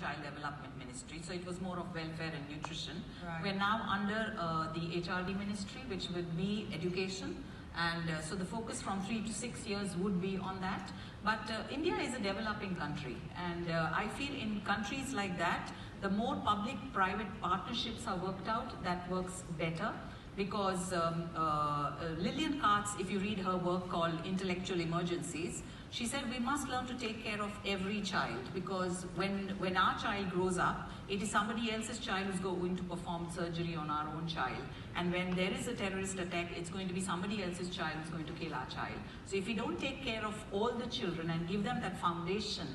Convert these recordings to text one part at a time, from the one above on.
Child Development Ministry, so it was more of welfare and nutrition. Right. We're now under the HRD Ministry, which would be education, and so the focus from 3 to 6 years would be on that. But India is a developing country, and I feel in countries like that, the more public-private partnerships are worked out, that works better. Because Lillian Katz, if you read her work called Intellectual Emergencies, she said we must learn to take care of every child, because when our child grows up, it is somebody else's child who's going to perform surgery on our own child. And when there is a terrorist attack, it's going to be somebody else's child who's going to kill our child. So if we don't take care of all the children and give them that foundation,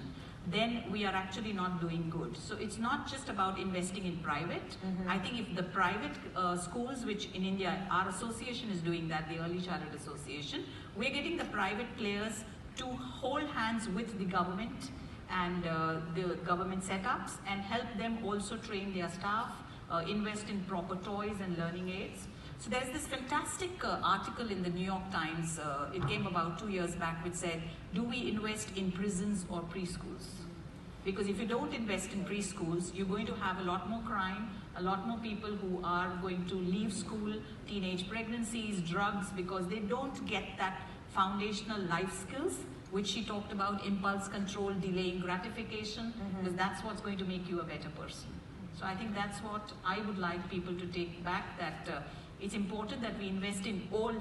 then we are actually not doing good. So it's not just about investing in private. I think if the private schools, which in India, our association is doing that, the Early Childhood Association, we're getting the private players to hold hands with the government and the government setups and help them also train their staff, invest in proper toys and learning aids. So there's this fantastic article in the New York Times, it came about 2 years back, which said, do we invest in prisons or preschools? Because if you don't invest in preschools, you're going to have a lot more crime, a lot more people who are going to leave school, teenage pregnancies, drugs, because they don't get that foundational life skills, which she talked about, impulse control, delaying gratification, because that's what's going to make you a better person. So I think that's what I would like people to take back, that it's important that we invest in all